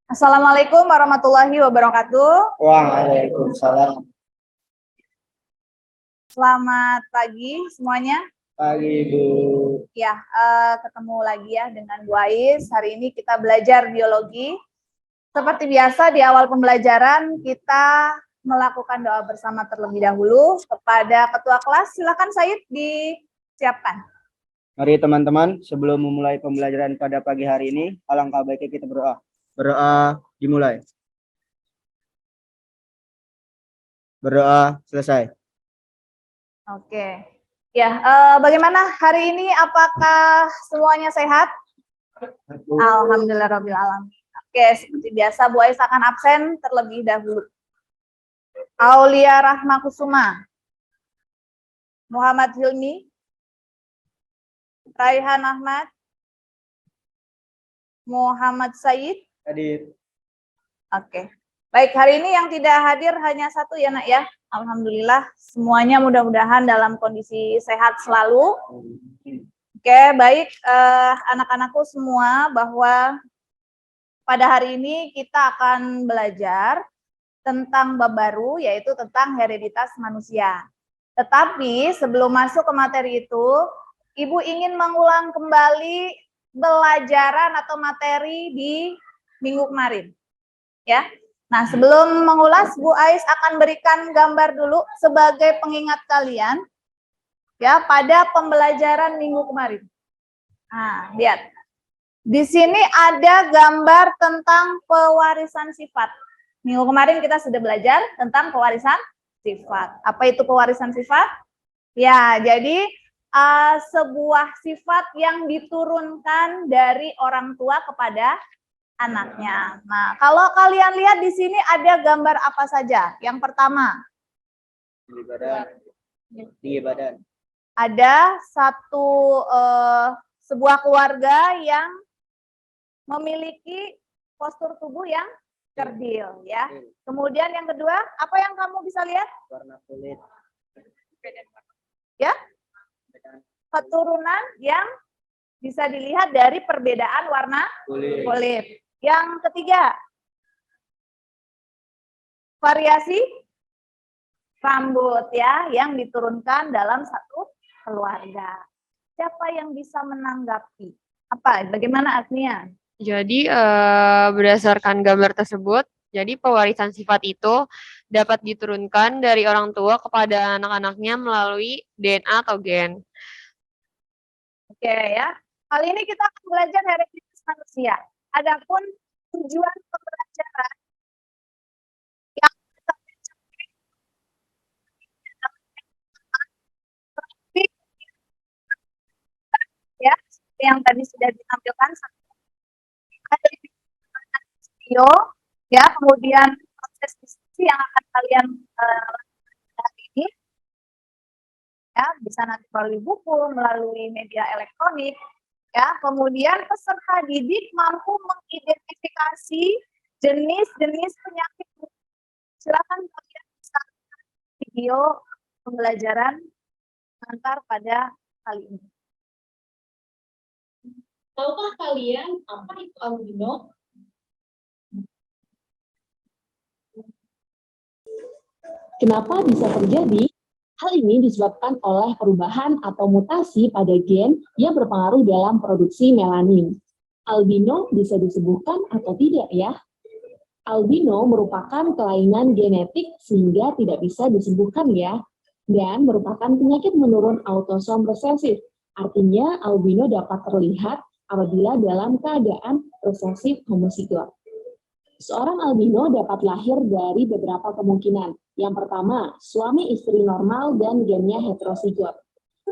Assalamualaikum warahmatullahi wabarakatuh. Waalaikumsalam. Selamat pagi semuanya. Pagi, Bu. Ya, ketemu lagi ya dengan Bu Ais. Hari ini kita belajar biologi. Seperti biasa di awal pembelajaran kita melakukan doa bersama terlebih dahulu kepada ketua kelas. Silakan Said disiapkan. Mari teman-teman, sebelum memulai pembelajaran pada pagi hari ini, alangkah baiknya kita berdoa. Berdoa dimulai. Berdoa selesai. Oke. Ya, bagaimana hari ini? Apakah semuanya sehat? Alhamdulillahirabbil alamin. Oke, seperti biasa Bu Ais akan absen terlebih dahulu. Aulia Rahma Kusuma, Muhammad Hilmi, Raihan Ahmad, Muhammad Said. Hadir. Oke. Baik, hari ini yang tidak hadir hanya satu ya, Nak ya. Alhamdulillah semuanya mudah-mudahan dalam kondisi sehat selalu. Oke, baik anak-anakku semua, bahwa pada hari ini kita akan belajar tentang bab baru, yaitu tentang hereditas manusia. Tetapi sebelum masuk ke materi itu, Ibu ingin mengulang kembali pelajaran atau materi di minggu kemarin. Ya. Nah, sebelum mengulas, Bu Ais akan berikan gambar dulu sebagai pengingat kalian ya pada pembelajaran minggu kemarin. Nah, lihat. Di sini ada gambar tentang pewarisan sifat. Minggu kemarin kita sudah belajar tentang pewarisan sifat. Apa itu pewarisan sifat? Ya, jadi sebuah sifat yang diturunkan dari orang tua kepada anaknya. Nah, kalau kalian lihat di sini ada gambar apa saja? Yang pertama, Tinggi badan. ada sebuah keluarga yang memiliki postur tubuh yang kerdil, ya. Kemudian yang kedua, apa yang kamu bisa lihat? Warna kulit. Ya, keturunan yang bisa dilihat dari perbedaan warna kulit. Yang ketiga, variasi rambut ya, yang diturunkan dalam satu keluarga. Siapa yang bisa menanggapi? Apa? Bagaimana Agnia? Jadi berdasarkan gambar tersebut, jadi pewarisan sifat itu dapat diturunkan dari orang tua kepada anak-anaknya melalui DNA atau gen. Oke ya. Kali ini kita akan belajar hereditas manusia. Adapun tujuan pembelajaran yang kita ya, yang tadi sudah ditampilkan ada di video ya, kemudian proses diskusi yang akan kalian hari ini ya, bisa nanti melalui buku, melalui media elektronik ya. Kemudian peserta didik mampu mengidentifikasi jenis-jenis penyakit. Silakan kalian bisa video pembelajaran antar pada kali ini. Tahukah kalian apa itu albino? Kenapa bisa terjadi? Hal ini disebabkan oleh perubahan atau mutasi pada gen yang berpengaruh dalam produksi melanin. Albino bisa disembuhkan atau tidak ya? Albino merupakan kelainan genetik sehingga tidak bisa disembuhkan ya. Dan merupakan penyakit menurun autosom resesif. Artinya albino dapat terlihat apabila dalam keadaan resesif homozigot. Seorang albino dapat lahir dari beberapa kemungkinan. Yang pertama, suami istri normal dan gennya heterozigot.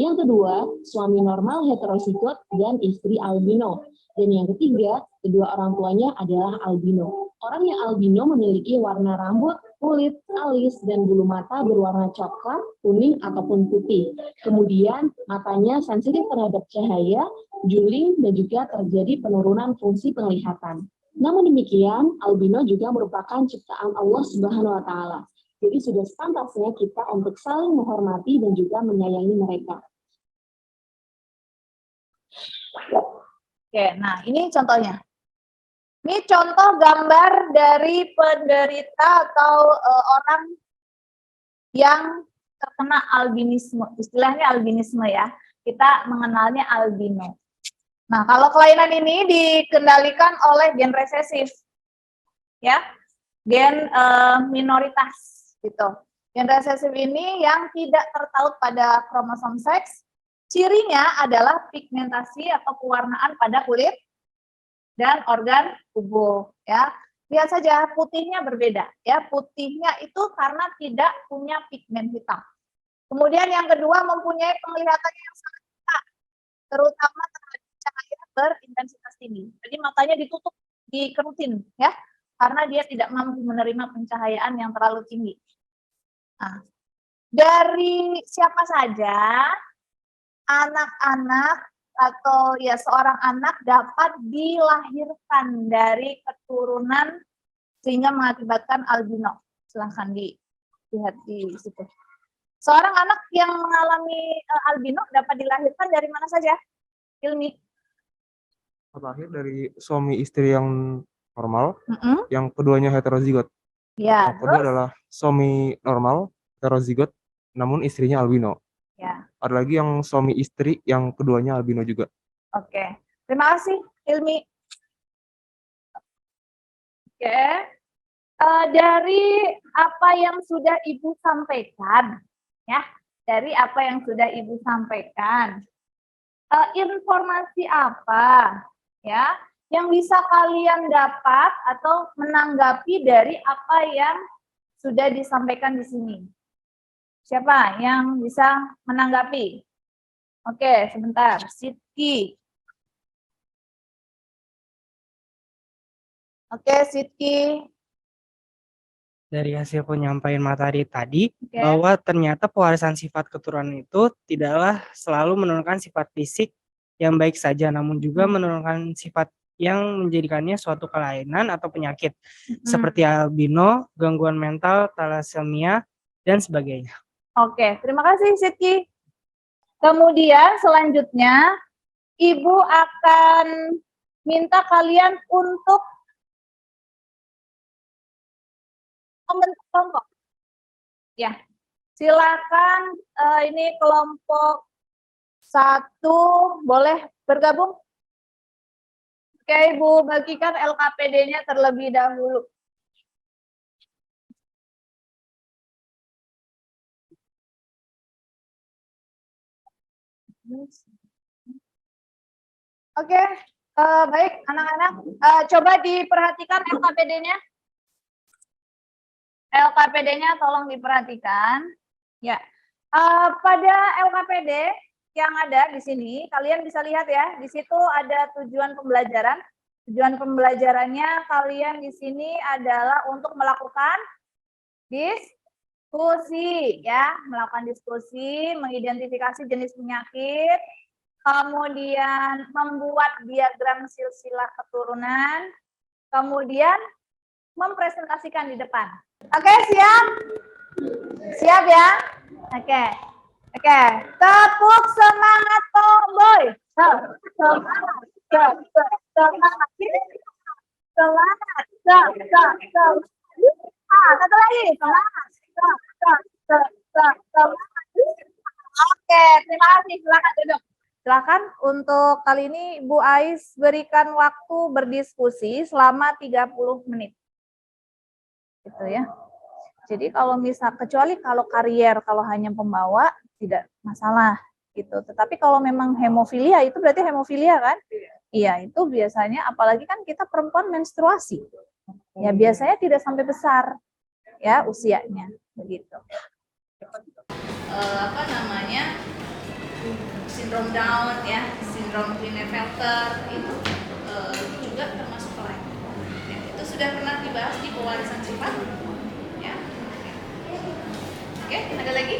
Yang kedua, suami normal heterozigot dan istri albino. Dan yang ketiga, kedua orang tuanya adalah albino. Orang yang albino memiliki warna rambut, kulit, alis, dan bulu mata berwarna coklat, kuning, ataupun putih. Kemudian, matanya sensitif terhadap cahaya, juling, dan juga terjadi penurunan fungsi penglihatan. Namun demikian, albino juga merupakan ciptaan Allah Subhanahu wa Ta'ala. Jadi sudah sepantasnya kita untuk saling menghormati dan juga menyayangi mereka. Oke, nah ini contohnya. Ini contoh gambar dari penderita atau orang yang terkena albinisme. Istilahnya albinisme ya. Kita mengenalnya albino. Nah, kalau kelainan ini dikendalikan oleh gen resesif. Ya. Gen minoritas gitu. Gen resesif ini yang tidak tertaut pada kromosom seks. Cirinya adalah pigmentasi atau pewarnaan pada kulit dan organ tubuh ya. Lihat saja putihnya berbeda ya. Putihnya itu karena tidak punya pigmen hitam. Kemudian yang kedua mempunyai penglihatan yang sangat buta, terutama terhadap cahaya berintensitas tinggi. Jadi matanya ditutup, dikerutin ya, karena dia tidak mampu menerima pencahayaan yang terlalu tinggi. Nah, dari siapa saja anak-anak atau ya seorang anak dapat dilahirkan dari keturunan sehingga mengakibatkan albino. Silahkan dilihat di situ. Seorang anak yang mengalami albino dapat dilahirkan dari mana saja? Ilmi. Lahir dari suami istri yang normal, yang keduanya heterozigot. Ya, Yang kedua adalah suami normal, heterozigot, namun istrinya albino. Ya. Ada lagi yang suami istri yang keduanya albino juga. Oke, terima kasih Ilmi. Oke, dari apa yang sudah Ibu sampaikan, ya, dari apa yang sudah Ibu sampaikan, informasi apa, ya, yang bisa kalian dapat atau menanggapi dari apa yang sudah disampaikan di sini? Siapa yang bisa menanggapi? Oke, sebentar. Sidki. Oke, Sidki. Dari hasil penyampaian materi tadi, Oke. bahwa ternyata pewarisan sifat keturunan itu tidaklah selalu menurunkan sifat fisik yang baik saja, namun juga menurunkan sifat yang menjadikannya suatu kelainan atau penyakit, seperti albino, gangguan mental, thalassemia, dan sebagainya. Oke, terima kasih Sidki. Kemudian selanjutnya, Ibu akan minta kalian untuk membentuk kelompok. Ya, silakan ini kelompok 1 boleh bergabung. Oke, Ibu bagikan LKPD-nya terlebih dahulu. Oke, baik anak-anak, coba diperhatikan LKPD-nya. LKPD-nya tolong diperhatikan. Ya, pada LKPD yang ada di sini, kalian bisa lihat ya, di situ ada tujuan pembelajaran. Tujuan pembelajarannya kalian di sini adalah untuk melakukan diskusi, ya, melakukan diskusi, mengidentifikasi jenis penyakit, kemudian membuat diagram silsilah keturunan, kemudian mempresentasikan di depan. Oke, siap? Siap ya? Oke. Oke, tepuk semangat tomboy. Semangat. Semangat. Semangat. Satu lagi. Semangat. Oke, terima kasih. Silakan duduk. Silakan untuk kali ini Bu Ais berikan waktu berdiskusi selama 30 menit. Gitu ya. Jadi kalau misal kecuali kalau karier, kalau hanya pembawa tidak masalah gitu. Tetapi kalau memang hemofilia itu berarti hemofilia kan? Iya, itu biasanya apalagi kan kita perempuan menstruasi. Ya biasanya tidak sampai besar ya usianya begitu. Apa namanya? Sindrom Down ya, sindrom Klinefelter itu juga termasuk kelainan. Ya, itu sudah pernah dibahas di pewarisan sifat. Ya. Oke, ada lagi?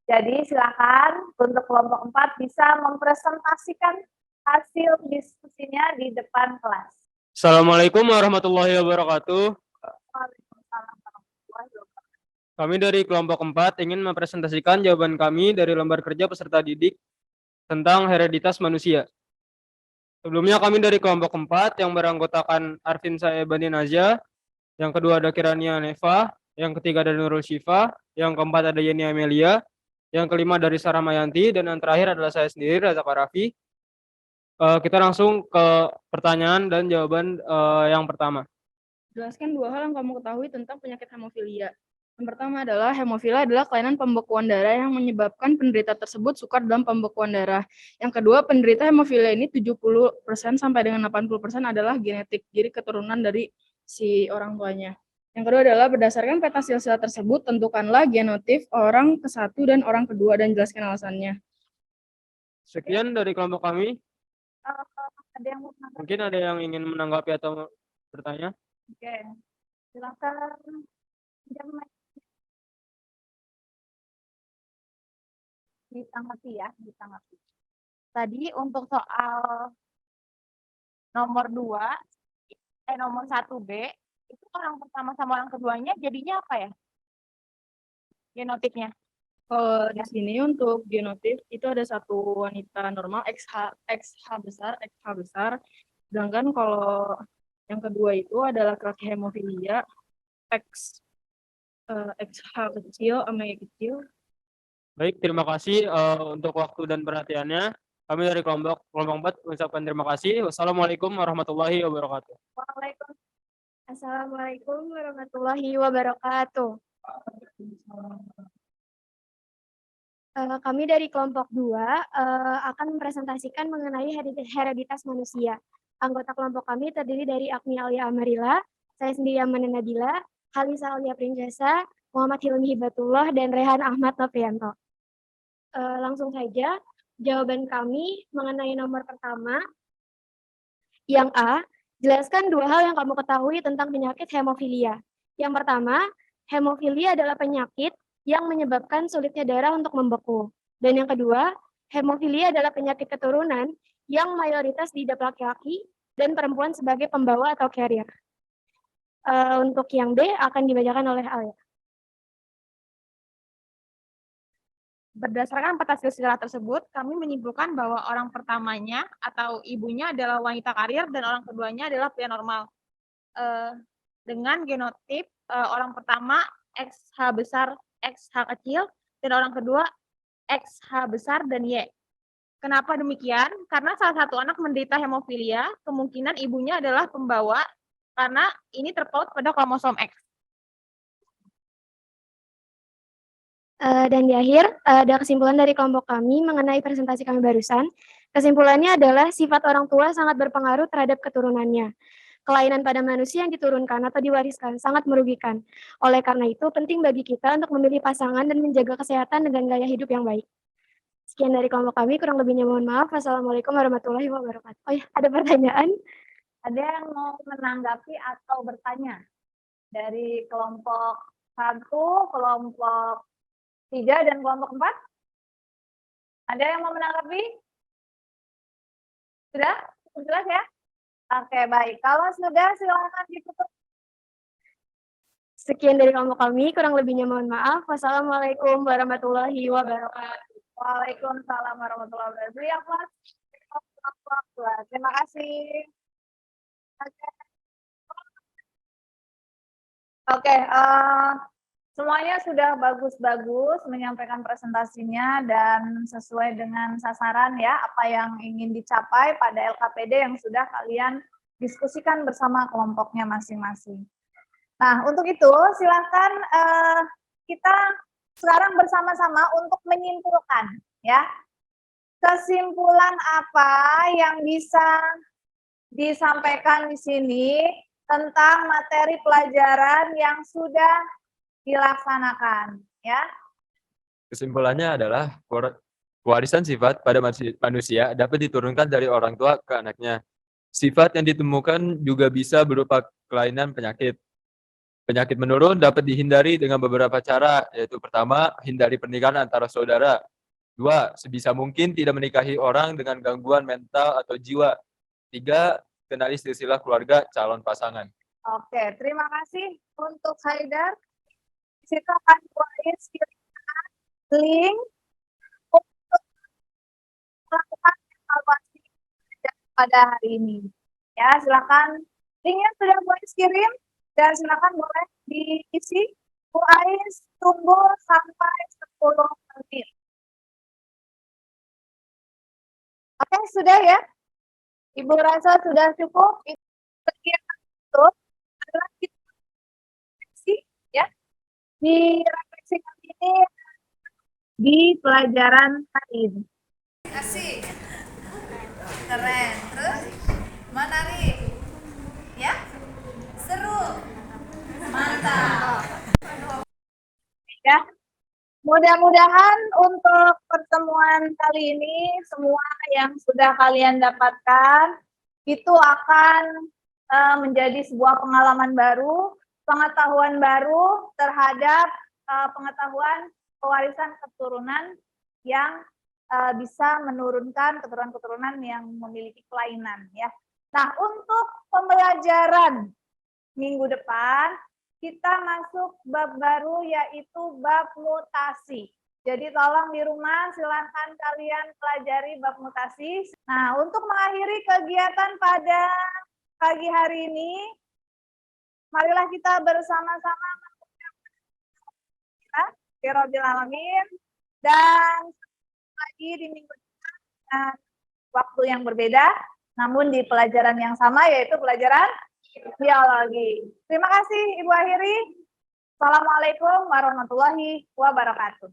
Jadi silakan untuk kelompok 4 bisa mempresentasikan hasil diskusinya di depan kelas. Assalamualaikum warahmatullahi wabarakatuh. Waalaikumsalam warahmatullahi wabarakatuh. Kami dari kelompok 4 ingin mempresentasikan jawaban kami dari lembar kerja peserta didik tentang hereditas manusia. Sebelumnya kami dari kelompok 4 yang beranggotakan Arvin Saebani Nazia, yang kedua ada Kirania Neva, yang ketiga ada Nurul Syifa, yang keempat ada Yeni Amelia, yang kelima dari Sarah Mayanti, dan yang terakhir adalah saya sendiri, Raza Karafi. Kita langsung ke pertanyaan dan jawaban yang pertama. Jelaskan 2 hal yang kamu ketahui tentang penyakit hemofilia. Yang pertama adalah hemofilia adalah kelainan pembekuan darah yang menyebabkan penderita tersebut sukar dalam pembekuan darah. Yang kedua, penderita hemofilia ini 70% sampai dengan 80% adalah genetik, jadi keturunan dari si orang tuanya. Yang kedua adalah berdasarkan peta silsilah tersebut, tentukanlah genotip orang ke-1 dan orang kedua dan jelaskan alasannya. Sekian dari kelompok kami. Ada yang mau menanggapi? Mungkin ada yang ingin menanggapi atau bertanya? Oke, silakan. Ditanggapi ya, ditanggapi. Tadi untuk soal nomor 2, nomor 1B, itu orang pertama sama orang keduanya jadinya apa ya? Genotipnya. Kalau di sini untuk genotip itu ada satu wanita normal XH besar. Sedangkan kalau yang kedua itu ada laki-laki hemofilia XH kecil sama Y kecil. Baik, terima kasih untuk waktu dan perhatiannya. Kami dari kelompok 4 mengucapkan terima kasih. Wassalamualaikum warahmatullahi wabarakatuh. Assalamualaikum warahmatullahi wabarakatuh. Kami dari kelompok 2 akan mempresentasikan mengenai hereditas manusia. Anggota kelompok kami terdiri dari Agni Alia Amarila, saya sendiri Amanda Nabila, Halisa Alia Prinjasa, Muhammad Hilmi Hibatullah, dan Rehan Ahmad Noprianto. Langsung saja, jawaban kami mengenai nomor pertama. Yang A, jelaskan 2 hal yang kamu ketahui tentang penyakit hemofilia. Yang pertama, hemofilia adalah penyakit yang menyebabkan sulitnya darah untuk membeku. Dan yang kedua, hemofilia adalah penyakit keturunan yang mayoritas diidap laki-laki dan perempuan sebagai pembawa atau carrier. Untuk yang B akan dibacakan oleh Alia. Berdasarkan peta silsilah tersebut, kami menyimpulkan bahwa orang pertamanya atau ibunya adalah wanita karier dan orang keduanya adalah pria normal. Dengan genotip orang pertama XH besar, XH kecil, dan orang kedua XH besar dan Y. Kenapa demikian? Karena salah satu anak menderita hemofilia, kemungkinan ibunya adalah pembawa karena ini terpaut pada kromosom X. Dan di akhir, ada kesimpulan dari kelompok kami mengenai presentasi kami barusan. Kesimpulannya adalah sifat orang tua sangat berpengaruh terhadap keturunannya. Kelainan pada manusia yang diturunkan atau diwariskan sangat merugikan. Oleh karena itu, penting bagi kita untuk memilih pasangan dan menjaga kesehatan dengan gaya hidup yang baik. Sekian dari kelompok kami, kurang lebihnya mohon maaf. Wassalamualaikum warahmatullahi wabarakatuh. Oh ya, ada pertanyaan? Ada yang mau menanggapi atau bertanya? Dari kelompok 1, kelompok 3, dan kelompok 4? Ada yang mau menanggapi? Sudah? Jelas ya? Oke, baik. Kalau sudah, silakan ditutup. Sekian dari kelompok kami, kurang lebihnya mohon maaf. Wassalamualaikum warahmatullahi wabarakatuh. Waalaikumsalam warahmatullahi wabarakatuh. Ya, Mas. Terima kasih. Oke, semuanya sudah bagus-bagus menyampaikan presentasinya dan sesuai dengan sasaran ya, apa yang ingin dicapai pada LKPD yang sudah kalian diskusikan bersama kelompoknya masing-masing. Nah, untuk itu silakan kita sekarang bersama-sama untuk menyimpulkan ya. Kesimpulan apa yang bisa disampaikan di sini tentang materi pelajaran yang sudah dilaksanakan ya. Kesimpulannya adalah warisan sifat pada manusia dapat diturunkan dari orang tua ke anaknya. Sifat yang ditemukan juga bisa berupa kelainan penyakit. Penyakit menurun dapat dihindari dengan beberapa cara, yaitu pertama, hindari pernikahan antara saudara. Dua, sebisa mungkin tidak menikahi orang dengan gangguan mental atau jiwa. Tiga, kenali silsilah keluarga calon pasangan. Oke, terima kasih untuk Haidar. Di situ akan tulis link untuk melakukan evaluasi pada hari ini. Ya, silakan. Linknya sudah boleh kirim dan silakan boleh diisi. Bu Ais tunggu sampai 10 menit. Oke, sudah ya? Ibu rasa sudah cukup. Kegiatan itu adalah kita refleksi, ya. Di refleksi kali ini di pelajaran hari ini. Asik. Keren. Terus menarik. Ya? Seru. Mantap. Ya. Mudah-mudahan untuk pertemuan kali ini semua yang sudah kalian dapatkan itu akan menjadi sebuah pengalaman baru, pengetahuan baru terhadap pengetahuan pewarisan keturunan yang bisa menurunkan keturunan-keturunan yang memiliki kelainan, ya. Nah, untuk pembelajaran minggu depan kita masuk bab baru, yaitu bab mutasi. Jadi tolong di rumah silakan kalian pelajari bab mutasi. Nah, untuk mengakhiri kegiatan pada pagi hari ini, marilah kita bersama-sama Rabbil Alamin, dan lagi di minggu depan dengan waktu yang berbeda, namun di pelajaran yang sama, yaitu pelajaran biologi. Terima kasih Ibu Ahiri. Assalamualaikum warahmatullahi wabarakatuh.